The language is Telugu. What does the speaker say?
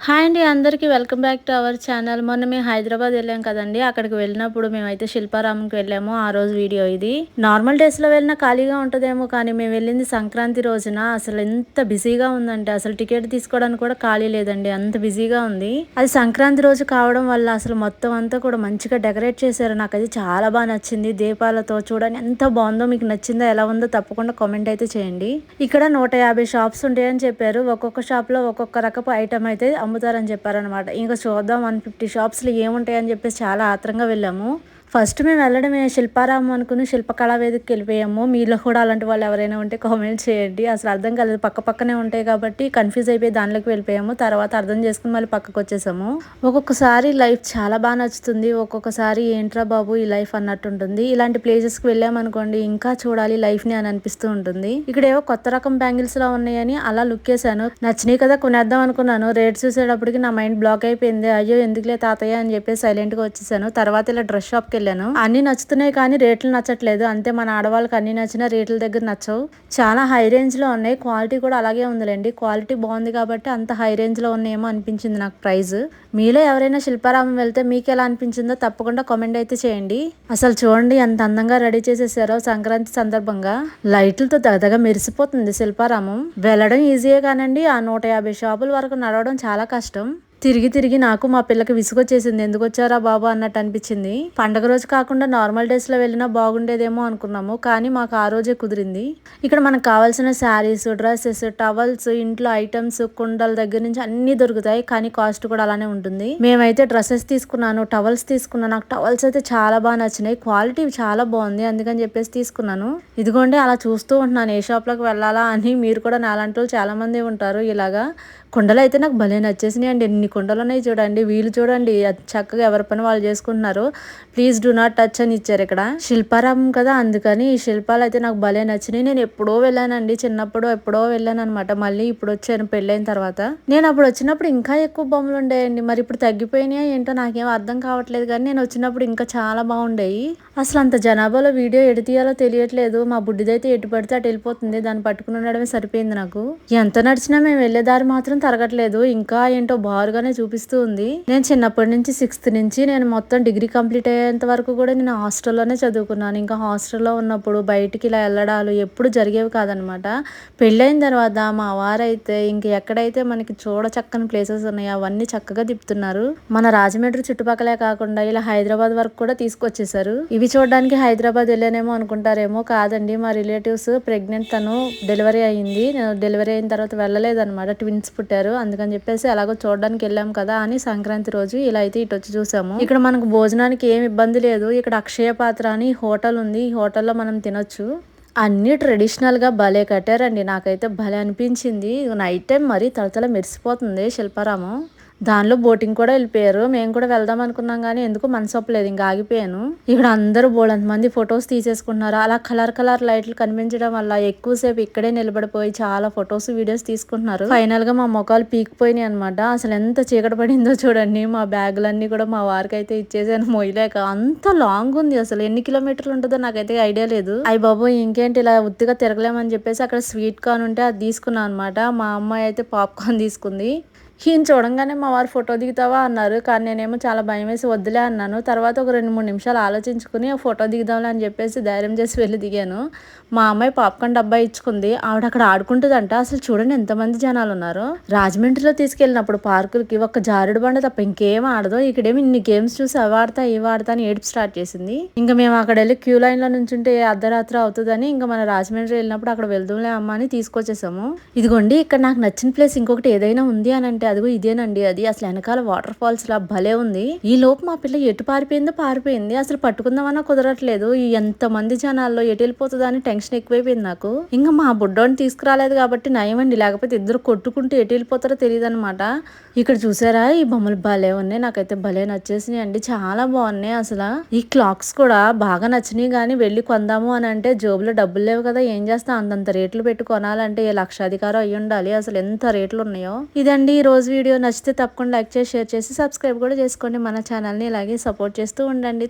హాయ్ అండి అందరికీ welcome back to our channel. మొన్న మేము హైదరాబాద్ వెళ్ళాం కదండి. అక్కడికి వెళ్ళినప్పుడు మేమైతే శిల్పారామంకి వెళ్ళాము. ఆ రోజు వీడియో ఇది. నార్మల్ డేస్లో వెళ్ళినా ఖాళీగా ఉంటుందేమో, కానీ మేము వెళ్ళింది సంక్రాంతి రోజున. అసలు ఎంత బిజీగా ఉందంటే అసలు టికెట్ తీసుకోవడానికి కూడా ఖాళీ లేదండి, అంత బిజీగా ఉంది. అది సంక్రాంతి రోజు కావడం వల్ల అసలు మొత్తం అంతా కూడా మంచిగా డెకరేట్ చేశారు. నాకు అది చాలా బాగా నచ్చింది. దీపాలతో చూడండి ఎంత బాగుందో. మీకు నచ్చిందో ఎలా ఉందో తప్పకుండా కామెంట్ అయితే చేయండి. ఇక్కడ 150 షాప్స్ ఉంటాయని చెప్పారు. ఒక్కొక్క షాప్ లో ఒక్కొక్క రకపు ఐటమ్ అయితే అమ్ముతారని చెప్పారనమాట. ఇంకా చూద్దాం 150 షాప్స్లో ఏముంటాయని చెప్పేసి చాలా ఆత్రంగా వెళ్ళాము. ఫస్ట్ మేము వెళ్ళడమే శిల్పారామం అనుకుని శిల్పకళా వేదికకి వెళ్ళిపోయాము. మీలో కూడా అలాంటి వాళ్ళు ఎవరైనా ఉంటే కామెంట్ చేయండి. అసలు అర్థం కాలేదు, పక్క పక్కనే ఉంటాయి కాబట్టి కన్ఫ్యూజ్ అయిపోయి దానిలోకి వెళ్ళిపోయాము. తర్వాత అర్థం చేసుకుని మళ్ళీ పక్కకు వచ్చేసాము. ఒక్కొక్కసారి లైఫ్ చాలా బాగా నచ్చుతుంది, ఒక్కొక్కసారి ఏంట్రా బాబు ఈ లైఫ్ అన్నట్టు ఉంటుంది. ఇలాంటి ప్లేసెస్కి వెళ్ళామనుకోండి ఇంకా చూడాలి లైఫ్ని అని అనిపిస్తూ ఉంటుంది. ఇక్కడ ఏవో కొత్త రకం బ్యాంగిల్స్ లా ఉన్నాయని అలా లుక్ వేసాను. నచ్చినాయి కదా కొనేద్దాం అనుకున్నాను. రేట్ చూసేటప్పటికి నా మైండ్ బ్లాక్ అయిపోయింది. అయ్యో ఎందుకులే తాతయ్య అని చెప్పేసి సైలెంట్ గా వచ్చేసాను. తర్వాత ఇలా డ్రెస్ షాప్కి వెళ్ళాను. అన్ని నచ్చుతున్నాయి కానీ రేట్లు నచ్చట్లేదు. అంతే, మన ఆడవాళ్ళకి అన్ని నచ్చినా రేట్ల దగ్గర నచ్చవు. చాలా హై రేంజ్ లో ఉన్నాయి. క్వాలిటీ కూడా అలాగే ఉందిలేండి. క్వాలిటీ బాగుంది కాబట్టి అంత హై రేంజ్ లో ఉన్నాయేమో అనిపించింది నాకు ప్రైస్. మీలో ఎవరైనా శిల్పారామం వెళ్తే మీకు ఎలా అనిపించిందో తప్పకుండా కామెంట్ అయితే చేయండి. అసలు చూడండి ఎంత అందంగా రెడీ చేసేసారో సంక్రాంతి సందర్భంగా. లైట్లతో దగదగా మెరిసిపోతుంది శిల్పారామం. వెళ్ళడం ఈజీయే కానండి ఆ 150 షాపుల వరకు నడవడం చాలా కష్టం. తిరిగి తిరిగి నాకు మా పిల్లకి విసుగొచ్చేసింది. ఎందుకు వచ్చారా బాబు అన్నట్టు అనిపించింది. పండగ రోజు కాకుండా నార్మల్ డేస్ లో వెళ్ళినా బాగుండేదేమో అనుకున్నాము, కానీ మాకు ఆ రోజే కుదిరింది. ఇక్కడ మనకు కావాల్సిన శారీస్, డ్రెస్సెస్, టవల్స్, ఇంట్లో ఐటమ్స్, కుండల దగ్గర నుంచి అన్ని దొరుకుతాయి. కానీ కాస్ట్ కూడా అలానే ఉంటుంది. మేమైతే డ్రెస్సెస్ తీసుకున్నాను, టవల్స్ తీసుకున్నాను. నాకు టవల్స్ అయితే చాలా బాగా నచ్చినాయి. క్వాలిటీ చాలా బాగుంది, అందుకని చెప్పేసి తీసుకున్నాను. ఇదిగోండి అలా చూస్తూ ఉంటున్నాను ఏ షాప్ లోకి వెళ్ళాలా అని. మీరు కూడా నాలాంటి వాళ్ళు చాలా మంది ఉంటారు ఇలాగా. కుండలు అయితే నాకు భలే నచ్చేసినాయి అండి. ఎన్ని కుండలు ఉన్నాయి చూడండి. వీళ్ళు చూడండి చక్కగా ఎవరి పని వాళ్ళు చేసుకుంటున్నారు. ప్లీజ్ డూ నాట్ టచ్ అని ఇచ్చారు. ఇక్కడ శిల్పారామం కదా, అందుకని ఈ శిల్పాలు అయితే నాకు భలే నచ్చినాయి. నేను ఎప్పుడో వెళ్ళానండి, చిన్నప్పుడు ఎప్పుడో వెళ్ళాను అనమాట. మళ్ళీ ఇప్పుడు వచ్చాను పెళ్ళైన తర్వాత. నేను అప్పుడు వచ్చినప్పుడు ఇంకా ఎక్కువ బొమ్మలు ఉండేయండి. మరి ఇప్పుడు తగ్గిపోయినాయా ఏంటో నాకేం అర్థం కావట్లేదు, కానీ నేను వచ్చినప్పుడు ఇంకా చాలా బాగుండేవి. అసలు అంత జనాభాలో వీడియో ఎటు తీయాలో తెలియట్లేదు. మా బుడ్డిదైతే ఎటు పడితే అటు వెళ్ళిపోతుంది. దాన్ని పట్టుకుని ఉండడమే సరిపోయింది నాకు. ఎంత నడిచినా మేము వెళ్ళే దారి మాత్రం తరగట్లేదు. ఇంకా ఏంటో బారుగానే చూపిస్తూ ఉంది. నేను చిన్నప్పటి నుంచి 6th నుంచి నేను మొత్తం డిగ్రీ కంప్లీట్ అయ్యేంత వరకు కూడా నేను హాస్టల్లోనే చదువుకున్నాను. ఇంకా హాస్టల్లో ఉన్నప్పుడు బయటికి ఇలా వెళ్ళడాలు ఎప్పుడు జరిగేవి కాదనమాట. పెళ్ళైన తర్వాత మా వారైతే ఇంక ఎక్కడైతే మనకి చూడచక్కని ప్లేసెస్ ఉన్నాయో అవన్నీ చక్కగా తిప్పుతున్నారు. మన రాజమండ్రి చుట్టుపక్కలే కాకుండా ఇలా హైదరాబాద్ వరకు కూడా తీసుకొచ్చేసారు. ఇవి చూడడానికి హైదరాబాద్ వెళ్ళానేమో అనుకుంటారేమో, కాదండి మా రిలేటివ్స్ ప్రెగ్నెంట్, తను డెలివరీ అయ్యింది. నేను డెలివరీ అయిన తర్వాత వెళ్ళలేదన్నమాట. ట్విన్స్ పుట్టారు. అందుకని చెప్పేసి అలాగో చూడడానికి వెళ్ళాం కదా అని సంక్రాంతి రోజు ఇలా అయితే ఇటు వచ్చి చూసాము. ఇక్కడ మనకు భోజనానికి ఏమి ఇబ్బంది లేదు. ఇక్కడ అక్షయ పాత్ర అని హోటల్ ఉంది. ఈ హోటల్లో మనం తినొచ్చు. అన్ని ట్రెడిషనల్ గా భలే కట్టారండి. నాకైతే భలే అనిపించింది. నైట్ టైం మరీ తలతల మెరిసిపోతుంది శిల్పారామం. దానిలో బోటింగ్ కూడా వెళ్ళిపోయారు. మేము కూడా వెళ్దాం అనుకున్నాం కానీ ఎందుకు మనసు ఒప్పలేదు, ఇంకా ఆగిపోయాను. ఇక్కడ అందరూ బోలంత మంది ఫొటోస్ తీసేసుకుంటున్నారు. అలా కలర్ కలర్ లైట్లు కనిపించడం వల్ల ఎక్కువసేపు ఇక్కడే నిలబడిపోయి చాలా ఫొటోస్ వీడియోస్ తీసుకుంటున్నారు. ఫైనల్ గా మా మొఖాలు పీకిపోయినాయి అనమాట. అసలు ఎంత చీకటి పడిందో చూడండి. మా బ్యాగులన్నీ కూడా మా వారికి అయితే ఇచ్చేసాను మొయ్యలేక. అంత లాంగ్ ఉంది. అసలు ఎన్ని కిలోమీటర్లు ఉంటుందో నాకైతే ఐడియా లేదు. అయ్య బాబు ఇంకేంటి ఇలా ఉత్తిగా తిరగలేమని చెప్పేసి అక్కడ స్వీట్ కార్న్ ఉంటే అది తీసుకున్నాను అనమాట. మా అమ్మాయి అయితే పాప్కార్న్ తీసుకుంది. ఈయన చూడంగానే మా వారు ఫోటో దిగుతావా అన్నారు, కానీ నేనేమో చాలా భయం వేసి వద్దులే అన్నాను. తర్వాత ఒక 2-3 నిమిషాలు ఆలోచించుకుని ఫోటో దిగుదాంలే అని చెప్పేసి ధైర్యం చేసి వెళ్ళి దిగాను. మా అమ్మాయి పాప్కార్న్ డబ్బా ఇచ్చుకుంది. ఆవిడ అక్కడ ఆడుకుంటుందంట. అసలు చూడండి ఎంతమంది జనాలు ఉన్నారు. రాజమండ్రిలో తీసుకెళ్ళినప్పుడు పార్కులకి ఒక జారుడు బండ తప్ప ఇంకేం ఆడదో, ఇక్కడేమి ఇన్ని గేమ్స్ చూసి అవి ఆడతా ఇవి ఆడతా అని ఏడుపు స్టార్ట్ చేసింది. ఇంకా మేము అక్కడ వెళ్ళి క్యూ లైన్ లో నుంచుంటే అర్ధరాత్రి అవుతుందని ఇంకా మన రాజమండ్రి వెళ్ళినప్పుడు అక్కడ వెళ్దాంలే అమ్మ అని తీసుకొచ్చేసాము. ఇదిగోండి ఇక్కడ నాకు నచ్చిన ప్లేస్ ఇంకొకటి ఏదైనా ఉంది అని అంటే అదిగో ఇదేనండి. అది అసలు వెనకాల వాటర్ ఫాల్స్ లా భలే ఉంది. ఈ లోపు మా పిల్ల ఎటు పారిపోయింది. అసలు పట్టుకుందామన్నా కుదరట్లేదు. ఎంత మంది జనాల్లో ఎటు వెళ్ళిపోతుందా అని టెన్షన్ ఎక్కువైపోయింది నాకు. ఇంకా మా బుడ్డోని తీసుకురాలేదు కాబట్టి నయమండి, లేకపోతే ఇద్దరు కొట్టుకుంటూ ఎటు వెళ్ళిపోతారో తెలియదు అనమాట. ఇక్కడ చూసారా ఈ బొమ్మలు భలే ఉన్నాయి. నాకైతే భలే నచ్చేసినాయి అండి, చాలా బాగున్నాయి. అసలు ఈ క్లాక్స్ కూడా బాగా నచ్చినాయి. కానీ వెళ్ళి కొందాము అని అంటే జోబులో డబ్బులు లేవు కదా, ఏం చేస్తా అంతంత రేట్లు పెట్టి కొనాలంటే ఏ లక్షాధికారం అయ్యి ఉండాలి. అసలు ఎంత రేట్లు ఉన్నాయో. ఇదండి ఈ రోజు వీడియో. నచ్చితే తప్పకుండా లైక్ చేసి షేర్ చేసి సబ్స్క్రైబ్ కూడా చేసుకోండి. మన ఛానల్ని ఇలాగే సపోర్ట్ చేస్తూ ఉండండి.